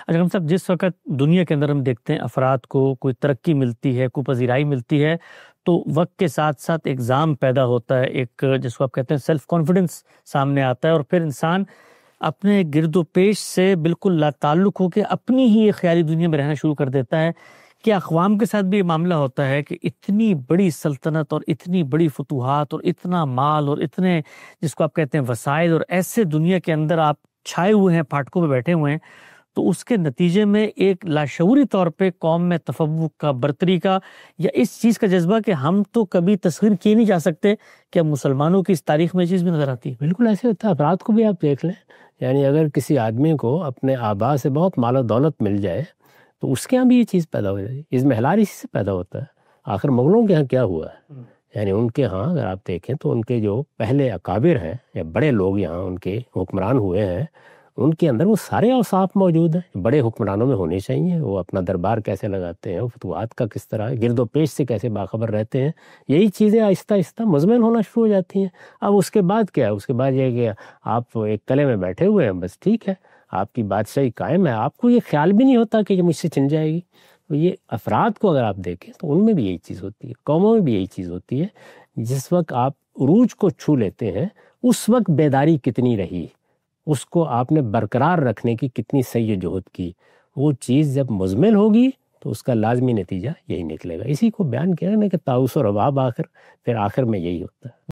اچھا ہم صاحب، جس وقت دنیا کے اندر ہم دیکھتے ہیں افراد کو کوئی ترقی ملتی ہے، کوئی پذیرائی ملتی ہے، تو وقت کے ساتھ ساتھ ایگزام پیدا ہوتا ہے، ایک جس کو آپ کہتے ہیں سیلف کانفیڈنس سامنے آتا ہے، اور پھر انسان اپنے گرد و پیش سے بالکل لا تعلق ہو کے اپنی ہی ایک خیالی دنیا میں رہنا شروع کر دیتا ہے. کہ اقوام کے ساتھ بھی یہ معاملہ ہوتا ہے کہ اتنی بڑی سلطنت اور اتنی بڑی فتوحات اور اتنا مال اور اتنے جس کو آپ کہتے ہیں وسائل، اور ایسے دنیا کے اندر آپ چھائے ہوئے ہیں، پھاٹکوں پہ بیٹھے ہوئے ہیں، تو اس کے نتیجے میں ایک لاشعوری طور پہ قوم میں تفوق کا، برتری کا، یا اس چیز کا جذبہ کہ ہم تو کبھی تصویر کیے نہیں جا سکتے، کہ مسلمانوں کی اس تاریخ میں یہ چیز بھی نظر آتی ہے. بالکل ایسے ہوتا ہے. افراد کو بھی آپ دیکھ لیں، یعنی اگر کسی آدمی کو اپنے آبا سے بہت مال و دولت مل جائے تو اس کے یہاں بھی یہ چیز پیدا ہو جائے. اس محلار اسی سے پیدا ہوتا ہے. آخر مغلوں کے یہاں کیا ہوا ہے؟ یعنی ان کے ہاں اگر آپ دیکھیں تو ان کے جو پہلے اکابر ہیں یا بڑے لوگ یہاں ان کے حکمران ہوئے ہیں، ان کے اندر وہ سارے اوصاف موجود ہیں بڑے حکمرانوں میں ہونے چاہیے. وہ اپنا دربار کیسے لگاتے ہیں، فتوحات کا کس طرح گرد و پیش سے کیسے باخبر رہتے ہیں، یہی چیزیں آہستہ آہستہ مزمن ہونا شروع ہو جاتی ہیں. اب اس کے بعد کیا ہے؟ اس کے بعد یہ کہ آپ ایک قلعے میں بیٹھے ہوئے ہیں، بس ٹھیک ہے، آپ کی بادشاہی قائم ہے، آپ کو یہ خیال بھی نہیں ہوتا کہ یہ مجھ سے چھن جائے گی. تو یہ افراد کو اگر آپ دیکھیں تو ان میں بھی یہی چیز ہوتی ہے، قوموں میں بھی یہی چیز ہوتی ہے. جس وقت آپ عروج کو چھو لیتے ہیں اس وقت بیداری کتنی رہی، اس کو آپ نے برقرار رکھنے کی کتنی سعی و جہد کی، وہ چیز جب مزمل ہوگی تو اس کا لازمی نتیجہ یہی نکلے گا. اسی کو بیان کیا ہے کہ طاؤس و رباب آخر میں یہی ہوتا ہے.